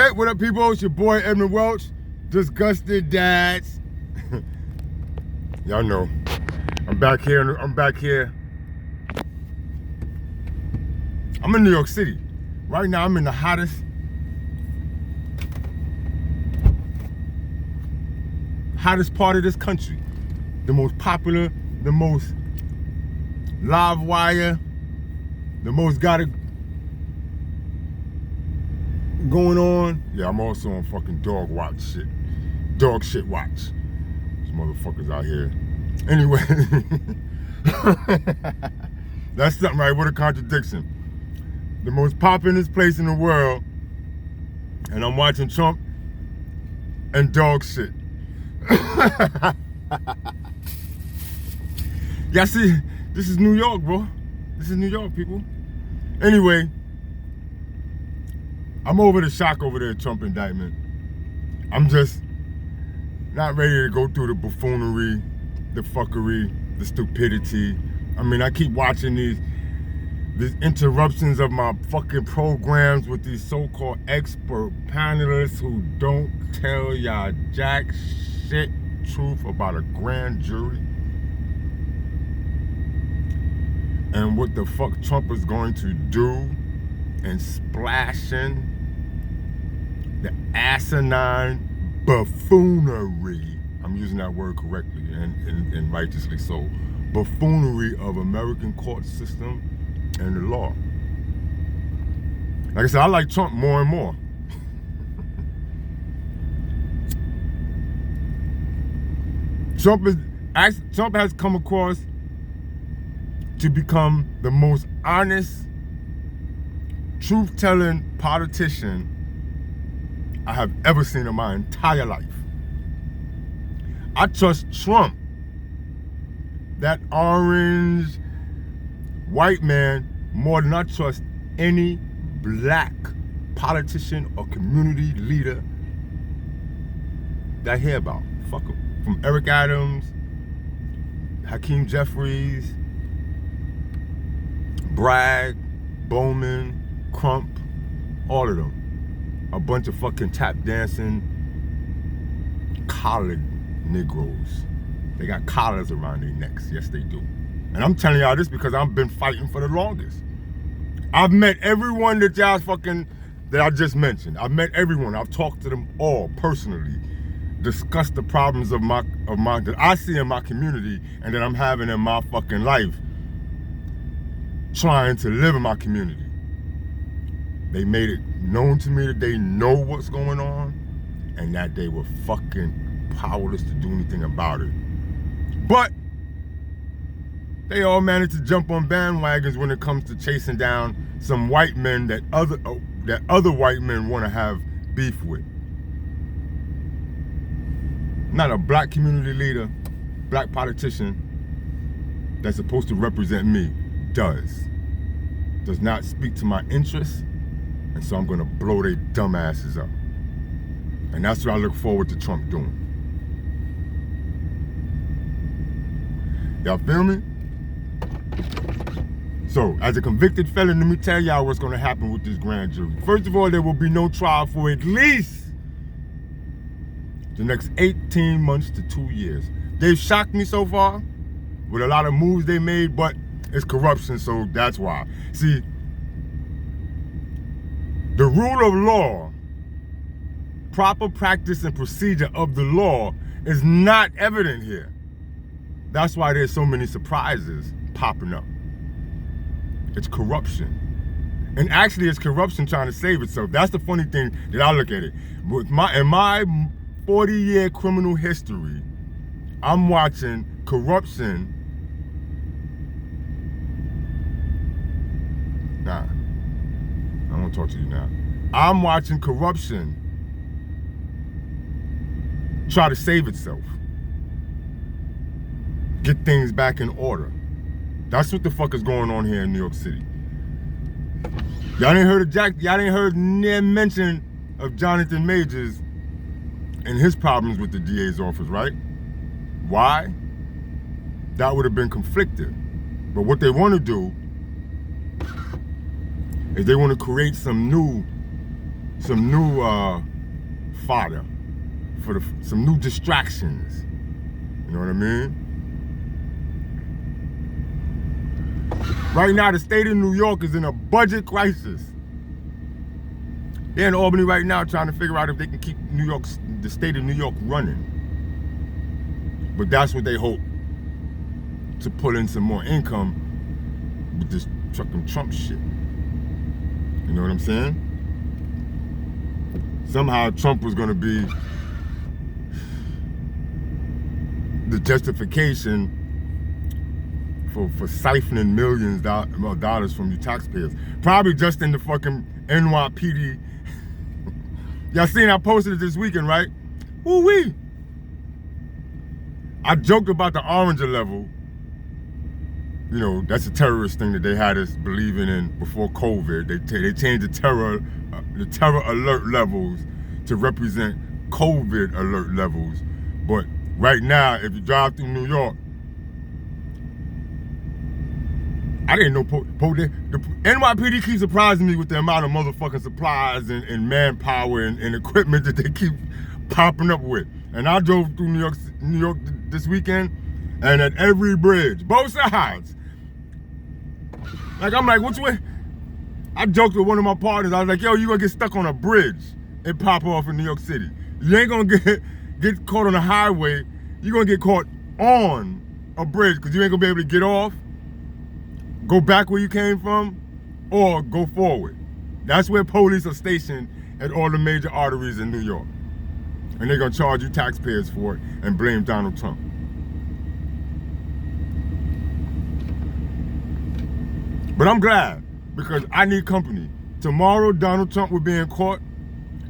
Hey, what up, people? It's your boy, Edmund Welch. Disgusted Dads. Y'all know. I'm back here. I'm in New York City. Right now, I'm in the hottest part of this country. The most popular, the most live wire, the most got it going on. Yeah, I'm also on fucking dog shit watch. These motherfuckers out here. Anyway, that's something, right? What a contradiction. The most populous place in the world, and I'm watching Trump and dog shit. Yeah, see, this is New York, bro. This is New York, people. Anyway, I'm over the shock over the Trump indictment. I'm just not ready to go through the buffoonery, the fuckery, the stupidity. I mean, I keep watching these interruptions of my fucking programs with these so-called expert panelists who don't tell y'all jack shit truth about a grand jury and what the fuck Trump is going to do, and splashing the asinine buffoonery, I'm using that word correctly and righteously so, buffoonery of American court system and the law. Like I said, I like Trump more and more. Trump has come across to become the most honest, truth-telling politician I have ever seen in my entire life. I trust Trump, that orange white man, more than I trust any black politician or community leader that I hear about. Fuck him. From Eric Adams, Hakeem Jeffries, Bragg, Bowman, Crump, all of them. A bunch of fucking tap dancing collared Negroes. They got collars around their necks. Yes, they do. And I'm telling y'all this because I've been fighting for the longest. I've met everyone that I just mentioned. I've met everyone. I've talked to them all personally. Discussed the problems of my that I see in my community and that I'm having in my fucking life. Trying to live in my community. They made it known to me that they know what's going on and that they were fucking powerless to do anything about it. But they all managed to jump on bandwagons when it comes to chasing down some white men that other white men want to have beef with. Not a black community leader, black politician that's supposed to represent me does not speak to my interests, and so I'm gonna blow their dumb asses up. And that's what I look forward to Trump doing. Y'all feel me? So, as a convicted felon, let me tell y'all what's gonna happen with this grand jury. First of all, there will be no trial for at least the next 18 months to 2 years. They've shocked me so far with a lot of moves they made, but it's corruption, so that's why. See, the rule of law, proper practice and procedure of the law is not evident here. That's why there's so many surprises popping up. It's corruption. And actually, it's corruption trying to save itself. That's the funny thing that I look at it. In my 40-year criminal history, I'm watching corruption. Nah, I don't want to talk to you now. I'm watching corruption try to save itself. Get things back in order. That's what the fuck is going on here in New York City. Y'all ain't heard near mention of Jonathan Majors and his problems with the DA's office, right? Why? That would have been conflicted. But what they want to do is they want to create some new some new fodder for some new distractions. You know what I mean? Right now, the state of New York is in a budget crisis. They're in Albany right now trying to figure out if they can keep the state of New York running. But that's what they hope, to pull in some more income with this fucking Trump shit. You know what I'm saying? Somehow Trump was gonna be the justification for siphoning millions of dollars from you taxpayers. Probably just in the fucking NYPD. Y'all seen I posted it this weekend, right? Woo-wee. I joked about the orange level. You know, that's a terrorist thing that they had us believing in before COVID. They changed the terror alert levels to represent COVID alert levels. But right now, if you drive through New York, I didn't know the NYPD keeps surprising me with the amount of motherfucking supplies and manpower and equipment that they keep popping up with. And I drove through New York this weekend, and at every bridge, both sides, I'm like, which way? I joked with one of my partners. I was like, yo, you gonna get stuck on a bridge and pop off in New York City. You ain't gonna get caught on the highway. You're gonna get caught on a bridge because you ain't gonna be able to get off, go back where you came from, or go forward. That's where police are stationed at all the major arteries in New York. And they're gonna charge you taxpayers for it and blame Donald Trump. But I'm glad, because I need company. Tomorrow, Donald Trump will be in court,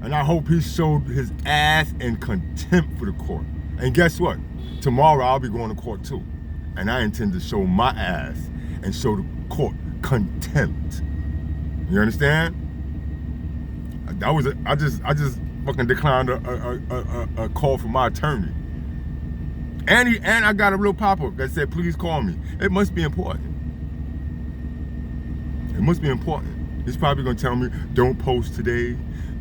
and I hope he showed his ass in contempt for the court. And guess what? Tomorrow, I'll be going to court too. And I intend to show my ass and show the court contempt. You understand? I just fucking declined a call from my attorney. And I got a real pop-up that said, please call me. It must be important. It must be important. He's probably gonna tell me, don't post today,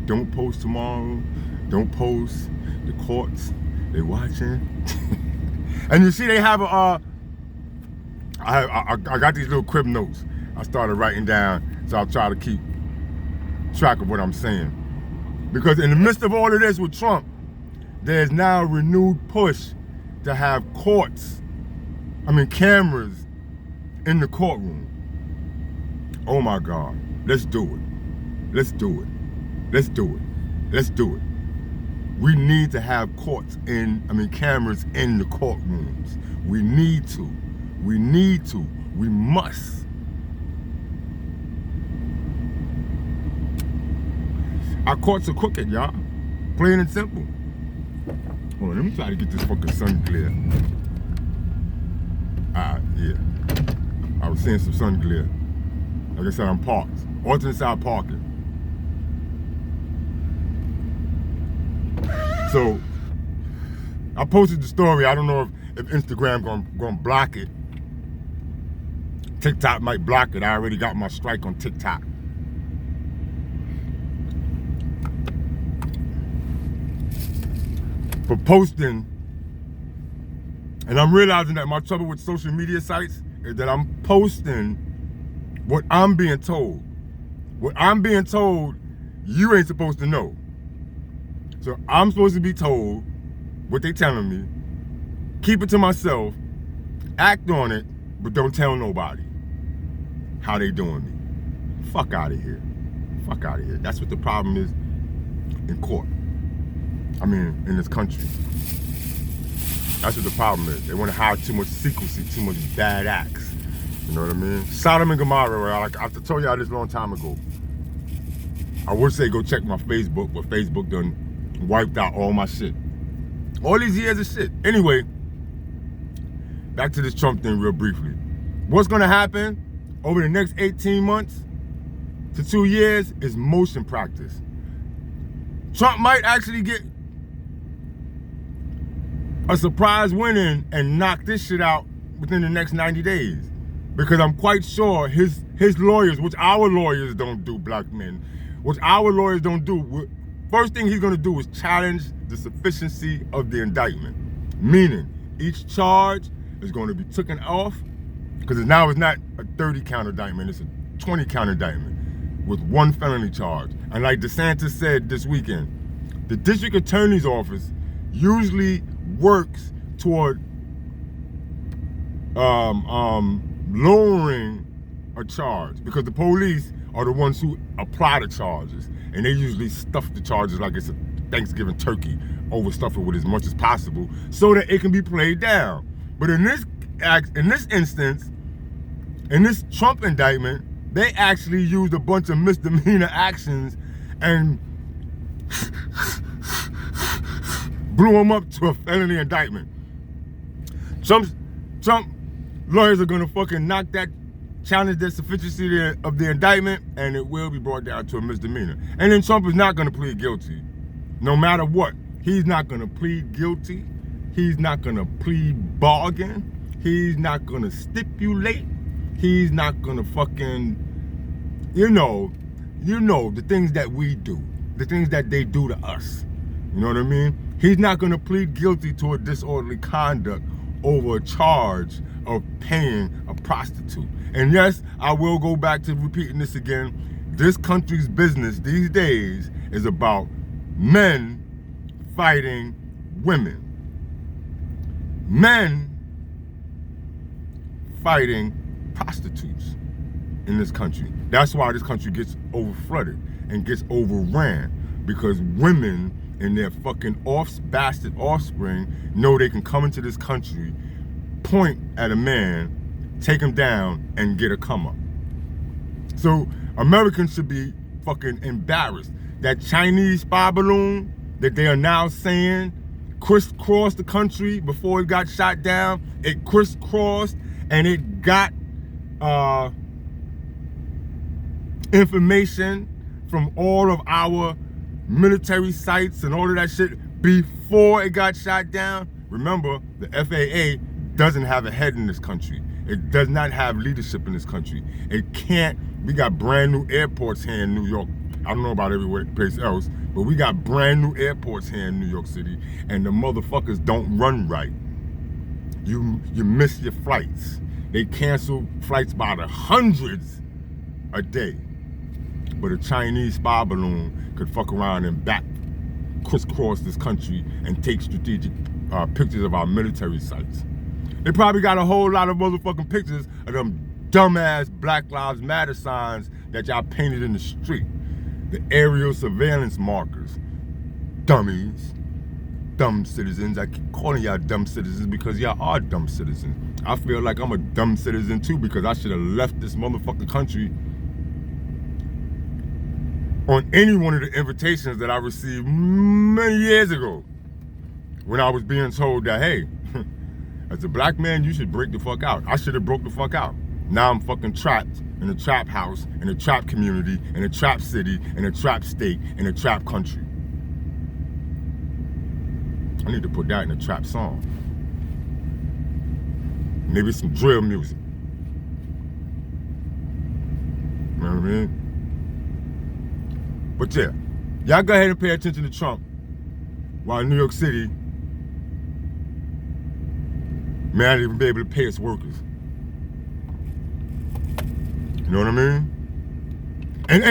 don't post tomorrow, don't post. The courts, they watching. And you see they have I got these little crib notes I started writing down, so I'll try to keep track of what I'm saying. Because in the midst of all of this with Trump, there's now a renewed push to have cameras in the courtroom. Oh my God, let's do it. Let's do it. Let's do it. Let's do it. We need to have cameras in the courtrooms. We need to. We need to. We must. Our courts are crooked, y'all. Plain and simple. Hold on, let me try to get this fucking sun clear. Yeah. I was seeing some sun glare. Like I said, I'm parked. Alternate side parking. So, I posted the story. I don't know if Instagram gonna block it. TikTok might block it. I already got my strike on TikTok. For posting, and I'm realizing that my trouble with social media sites is that I'm posting what I'm being told. What I'm being told, you ain't supposed to know. So I'm supposed to be told what they telling me, keep it to myself, act on it, but don't tell nobody how they doing me. Fuck out of here. Fuck out of here. That's what the problem is in court. In this country. That's what the problem is. They want to hide too much secrecy, too much bad acts. You know what I mean? Sodom and Gomorrah, like I told y'all this a long time ago. I would say go check my Facebook, but Facebook done wiped out all my shit. All these years of shit. Anyway, back to this Trump thing real briefly. What's gonna happen over the next 18 months to 2 years is motion practice. Trump might actually get a surprise winning and knock this shit out within the next 90 days. Because I'm quite sure his lawyers, which our lawyers don't do, black men, which our lawyers don't do. First thing he's going to do is challenge the sufficiency of the indictment, meaning each charge is going to be taken off, because now it's not a 30-count indictment, it's a 20-count indictment with one felony charge. And like DeSantis said this weekend, the district attorney's office usually works toward lowering a charge, because the police are the ones who apply the charges, and they usually stuff the charges like it's a Thanksgiving turkey, overstuff it with as much as possible so that it can be played down. But in this instance, in this Trump indictment, they actually used a bunch of misdemeanor actions and blew them up to a felony indictment. Trump lawyers are gonna fucking knock that, challenge the sufficiency of the indictment, and it will be brought down to a misdemeanor. And then Trump is not gonna plead guilty, no matter what. He's not gonna plead guilty. He's not gonna plead bargain. He's not gonna stipulate. He's not gonna fucking, you know, the things that we do, the things that they do to us. You know what I mean? He's not gonna plead guilty to a disorderly conduct over a charge of paying a prostitute. And yes, I will go back to repeating this again. This country's business these days is about men fighting women. Men fighting prostitutes in this country. That's why this country gets overflooded and gets overran, because women and their fucking bastard offspring know they can come into this country, point at a man, take him down, and get a come up. So Americans should be fucking embarrassed. That Chinese spy balloon that they are now saying crisscrossed the country before it got shot down, it crisscrossed and it got information from all of our military sites and all of that shit before it got shot down. Remember, the FAA doesn't have a head in this country. It does not have leadership in this country. It can't. We got brand new airports here in New York. I don't know about every place else, but we got brand new airports here in New York City, and the motherfuckers don't run right. You miss your flights. They cancel flights by the hundreds a day. But a Chinese spy balloon could fuck around and crisscross this country and take strategic pictures of our military sites. They probably got a whole lot of motherfucking pictures of them dumbass Black Lives Matter signs that y'all painted in the street. The aerial surveillance markers. Dummies. Dumb citizens. I keep calling y'all dumb citizens because y'all are dumb citizens. I feel like I'm a dumb citizen too, because I should have left this motherfucking country on any one of the invitations that I received many years ago, when I was being told that, hey, as a black man, you should break the fuck out. I should have broke the fuck out. Now I'm fucking trapped in a trap house, in a trap community, in a trap city, in a trap state, in a trap country. I need to put that in a trap song. Maybe some drill music. You know what I mean? But yeah, y'all go ahead and pay attention to Trump, while New York City may not even be able to pay its workers. You know what I mean? And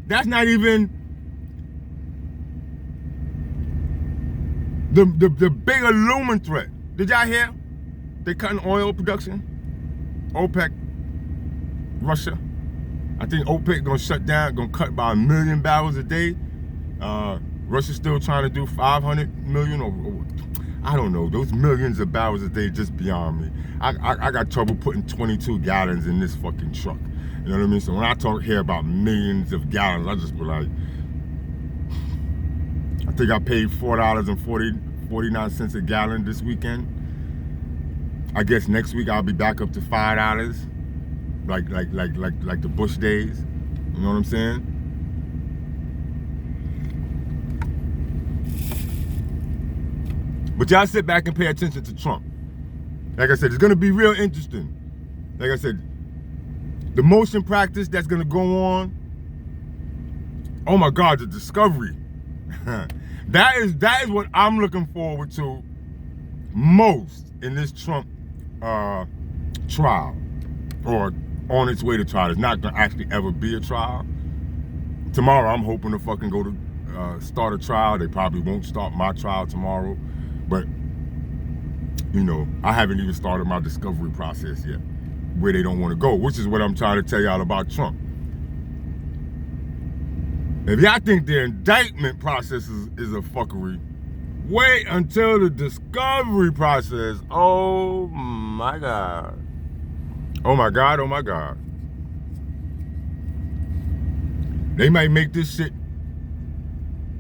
that's not even the bigger looming threat. Did y'all hear? They cutting oil production. OPEC, Russia. I think OPEC gonna shut down, gonna cut by 1 million barrels a day. Russia's still trying to do 500 million or I don't know. Those millions of barrels a day just beyond me. I got trouble putting 22 gallons in this fucking truck. You know what I mean? So when I talk here about millions of gallons, I just be like, I think I paid $4.49 a gallon this weekend. I guess next week I'll be back up to $5. Like the Bush days. You know what I'm saying? But y'all sit back and pay attention to Trump. Like I said, it's gonna be real interesting. Like I said, The motion practice that's gonna go on. Oh my God, the discovery. That is what I'm looking forward to most in this Trump trial, or on its way to trial. It's not gonna actually ever be a trial. Tomorrow, I'm hoping to fucking go to start a trial. They probably won't start my trial tomorrow, but you know, I haven't even started my discovery process yet, where they don't want to go, which is what I'm trying to tell y'all about Trump. If y'all think the indictment process is a fuckery, wait until the discovery process. Oh my God. Oh my God, oh my God. They might make this shit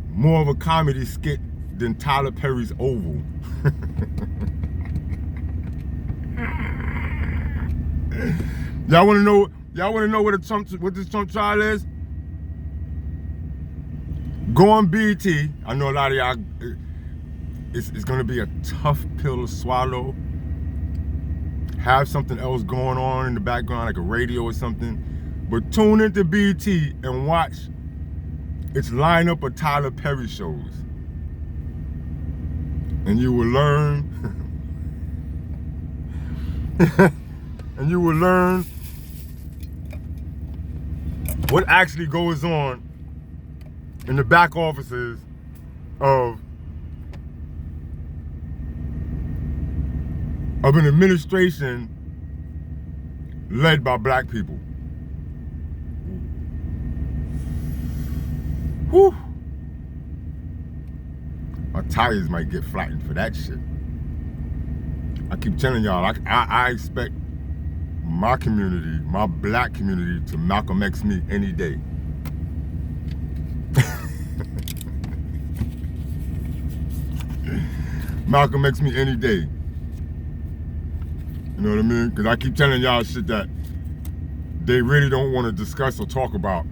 more of a comedy skit than Tyler Perry's Oval. Y'all wanna know what this Trump trial is? Go on BET. I know a lot of y'all, it's gonna be a tough pill to swallow. Have something else going on in the background, like a radio or something. But tune into BET and watch its lineup of Tyler Perry shows. And you will learn, and you will learn what actually goes on in the back offices of an administration led by black people. Whew. My tires might get flattened for that shit. I keep telling y'all, I expect my community, my black community, to Malcolm X me any day. Malcolm X me any day. You know what I mean? Because I keep telling y'all shit that they really don't want to discuss or talk about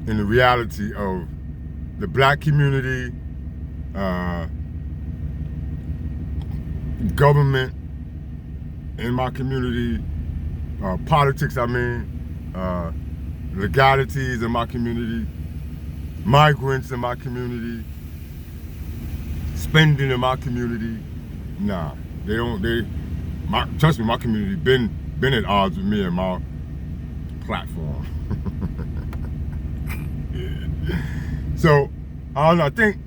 in the reality of the black community, government in my community, politics, I mean, legalities in my community, migrants in my community, spending in my community. Nah, they don't. Trust me, my community been at odds with me and my platform. So I don't know. I think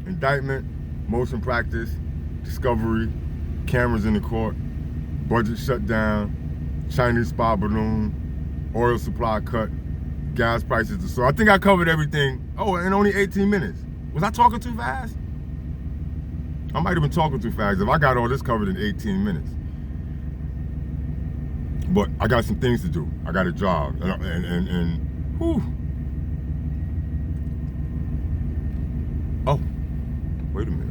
indictment, motion practice, discovery, cameras in the court, budget shut down, Chinese spy balloon, oil supply cut, gas prices. So I think I covered everything. Oh, in only 18 minutes. Was I talking too fast? I might have been talking too fast if I got all this covered in 18 minutes. But I got some things to do. I got a job. And whew. Oh, wait a minute.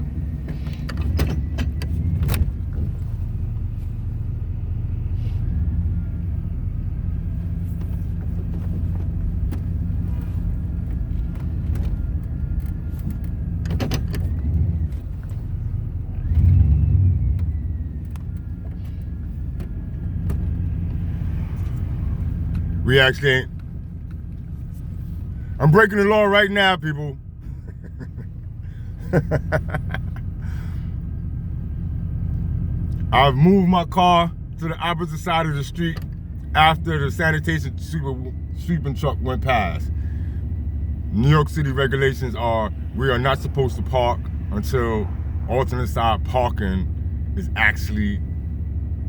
We actually ain't. I'm breaking the law right now, people. I've moved my car to the opposite side of the street after the sanitation sweeping truck went past. New York City regulations are we are not supposed to park until alternate side parking is actually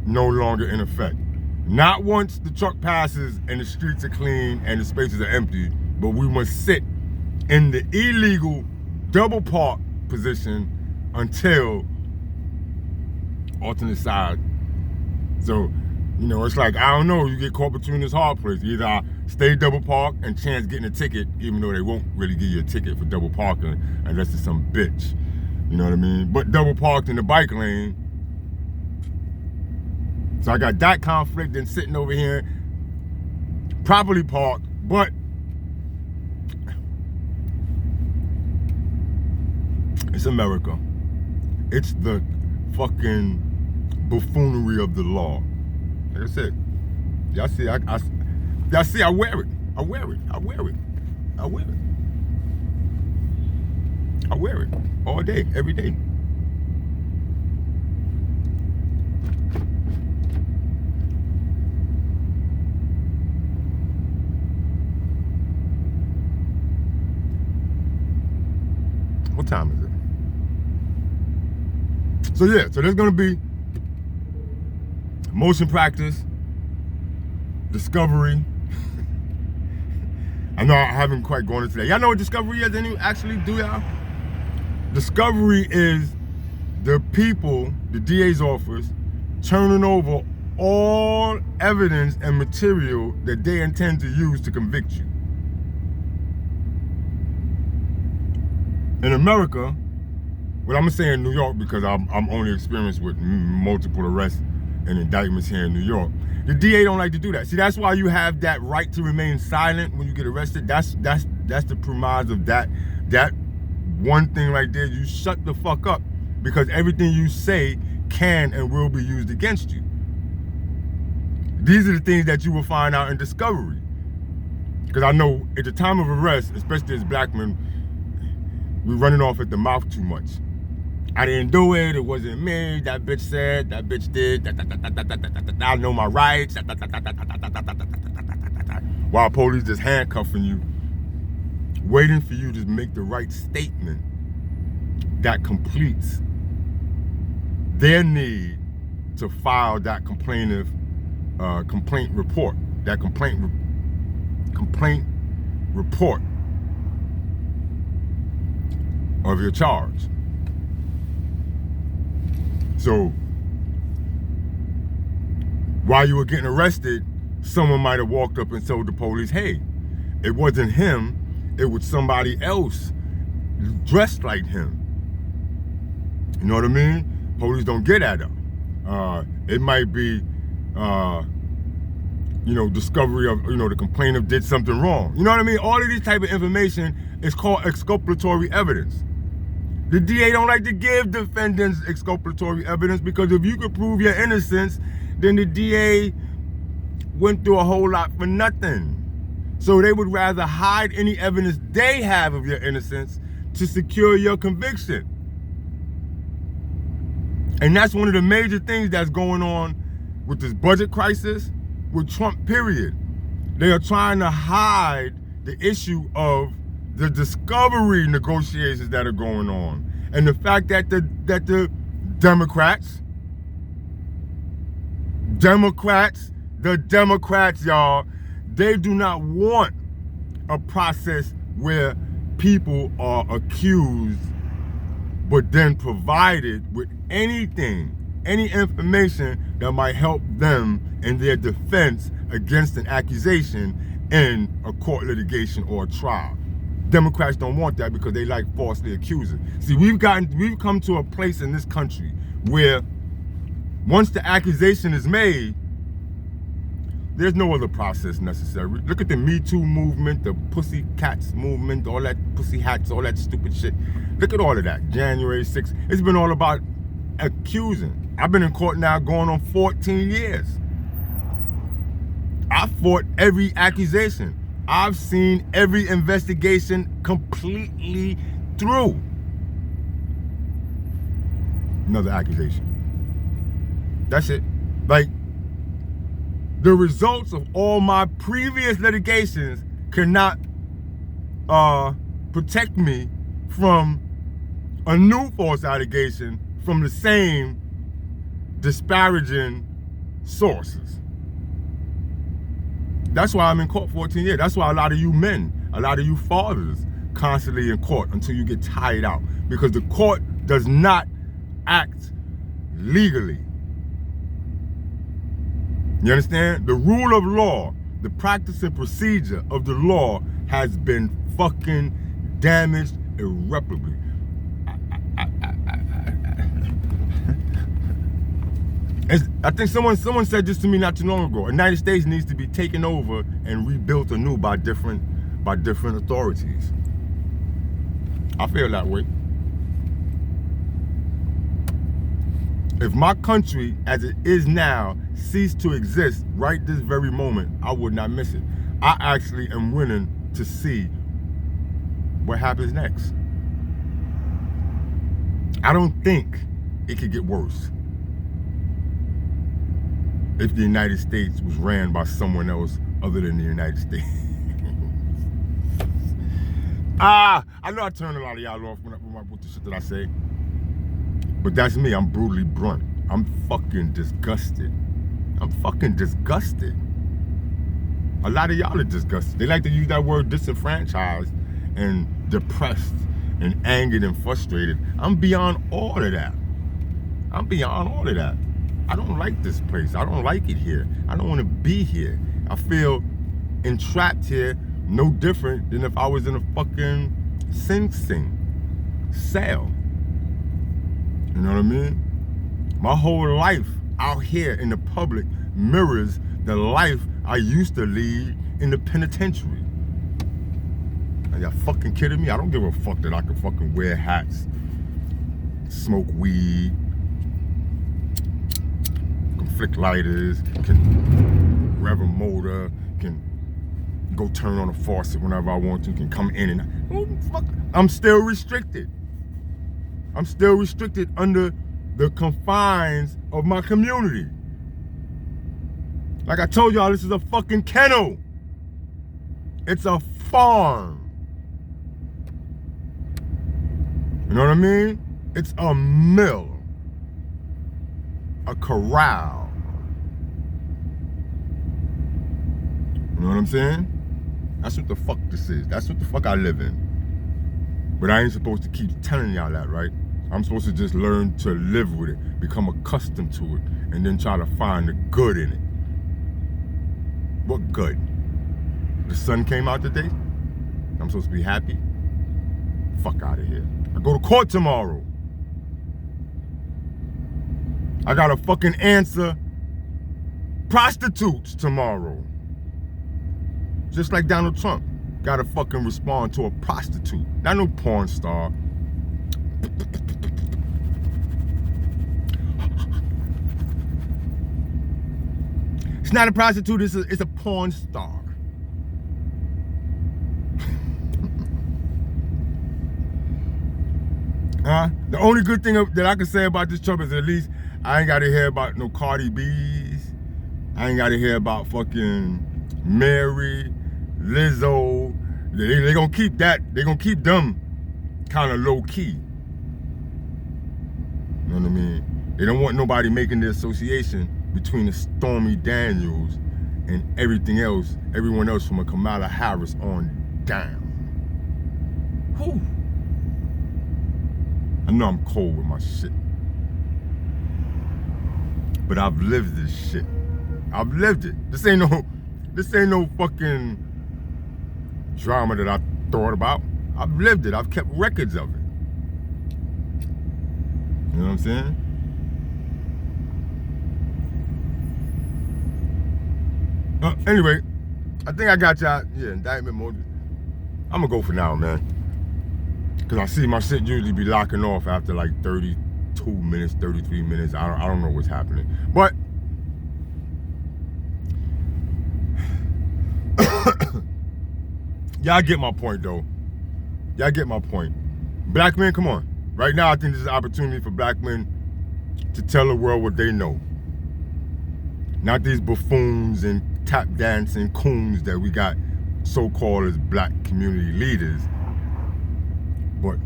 no longer in effect. Not once the truck passes and the streets are clean and the spaces are empty, but we must sit in the illegal double park position until alternate side. So, you know, it's like, I don't know, you get caught between this hard place. Either I stay double park and chance getting a ticket, even though they won't really give you a ticket for double parking unless it's some bitch. You know what I mean? But double parked in the bike lane. So I got that conflict and sitting over here, properly parked, but it's America. It's the fucking buffoonery of the law. Like I said, Y'all see, y'all see, I wear it. I wear it. I wear it. I wear it. I wear it all day, every day. What time is it? So yeah, so there's gonna be motion practice, discovery. I know I haven't quite gone into that. Y'all know what discovery is? Any actually do y'all? Discovery is the people, the DA's office, turning over all evidence and material that they intend to use to convict you. In America, well, I'm gonna say in New York because I'm only experienced with multiple arrests and indictments here in New York. The DA don't like to do that. See, that's why you have that right to remain silent when you get arrested. That's the premise of that one thing right there. You shut the fuck up because everything you say can and will be used against you. These are the things that you will find out in discovery. Because I know at the time of arrest, especially as black men, we're running off at the mouth too much. I didn't do it. It wasn't me. That bitch said. That bitch did. I know my rights. While police just handcuffing you, waiting for you to make the right statement that completes their need to file that complaint report. That complaint report of your charge. So while you were getting arrested, someone might have walked up and told the police, hey, it wasn't him, it was somebody else dressed like him. You know what I mean? Police don't get at them. It might be, discovery of, the complainant did something wrong. You know what I mean? All of this type of information is called exculpatory evidence. The DA don't like to give defendants exculpatory evidence because if you could prove your innocence, then the DA went through a whole lot for nothing. So they would rather hide any evidence they have of your innocence to secure your conviction. And that's one of the major things that's going on with this budget crisis, with Trump, period. They are trying to hide the issue of the discovery negotiations that are going on. And the fact that the Democrats, y'all, they do not want a process where people are accused but then provided with anything, any information that might help them in their defense against an accusation in a court litigation or a trial. Democrats don't want that because they like falsely accusing. See, we've come to a place in this country where once the accusation is made, there's no other process necessary. Look at the Me Too movement, the Pussy Cats movement, all that pussy hats, all that stupid shit. Look at all of that. January 6th. It's been all about accusing. I've been in court now going on 14 years. I fought every accusation. I've seen every investigation completely through. Another accusation. That's it. Like, the results of all my previous litigations cannot protect me from a new false allegation from the same disparaging sources. That's why I'm in court 14 years. That's why a lot of you men, a lot of you fathers constantly in court until you get tired out. Because the court does not act legally. You understand? The rule of law, the practice and procedure of the law has been fucking damaged irreparably. I think someone said this to me not too long ago. The United States needs to be taken over and rebuilt anew by different authorities. I feel that way. If my country, as it is now, ceased to exist right this very moment, I would not miss it. I actually am willing to see what happens next. I don't think it could get worse if the United States was ran by someone else other than the United States. I know I turn a lot of y'all off with the shit that I say, but that's me. I'm brutally blunt. I'm fucking disgusted. I'm fucking disgusted. A lot of y'all are disgusted. They like to use that word disenfranchised and depressed and angered and frustrated. I'm beyond all of that. I'm beyond all of that. I don't like this place. I don't like it here. I don't want to be here. I feel entrapped here, no different than if I was in a fucking Sing Sing cell. You know what I mean? My whole life out here in the public mirrors the life I used to lead in the penitentiary. Are y'all fucking kidding me? I don't give a fuck that I can fucking wear hats, smoke weed, can flick lighters, can rev a motor, can go turn on a faucet whenever I want to, can come in and fuck. I'm still restricted. I'm still restricted under the confines of my community. Like I told y'all, this is a fucking kennel. It's a farm. You know what I mean? It's a mill. A corral. You know what I'm saying? That's what the fuck this is. That's what the fuck I live in. But I ain't supposed to keep telling y'all that, right? I'm supposed to just learn to live with it, become accustomed to it, and then try to find the good in it. What good? The sun came out today? I'm supposed to be happy? Fuck out of here. I go to court tomorrow. I gotta fucking answer prostitutes tomorrow. Just like Donald Trump. Gotta fucking respond to a prostitute. Not no porn star. It's not a prostitute, it's a porn star. The only good thing that I can say about this Trump is at least I ain't gotta hear about no Cardi B's. I ain't gotta hear about fucking Mary, Lizzo. They gonna keep that, they gonna keep them kind of low key. You know what I mean? They don't want nobody making the association between the Stormy Daniels and everyone else from a Kamala Harris on down. Whew. I know I'm cold with my shit. But I've lived this shit. I've lived it. This ain't no fucking drama that I thought about. I've lived it. I've kept records of it. You know what I'm saying? Anyway, I think I got y'all, indictment mode. I'm gonna go for now, man. Cause I see my shit usually be locking off after like 32 minutes, 33 minutes. I don't know what's happening. But y'all get my point though. Y'all get my point. Black men, come on. Right now I think this is an opportunity for black men to tell the world what they know. Not these buffoons and tap dancing coons that we got so-called as black community leaders, but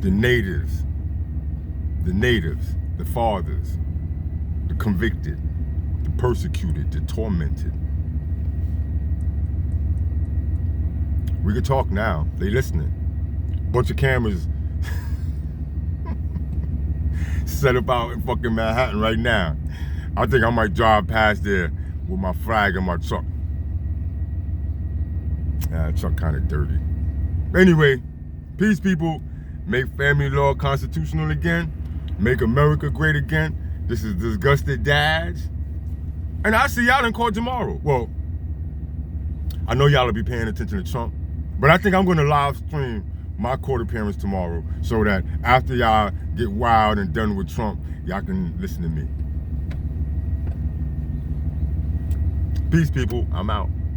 the natives, the fathers, the convicted, the persecuted, the tormented. We can talk now. They listening. Bunch of cameras set up out in fucking Manhattan right now. I think I might drive past there with my flag in my truck. Truck kind of dirty. Anyway, peace, people. Make family law constitutional again. Make America great again. This is Disgusted Dads. And I'll see y'all in court tomorrow. Well, I know y'all will be paying attention to Trump, but I think I'm going to live stream my court appearance tomorrow so that after y'all get wild and done with Trump, y'all can listen to me. Peace, people. I'm out.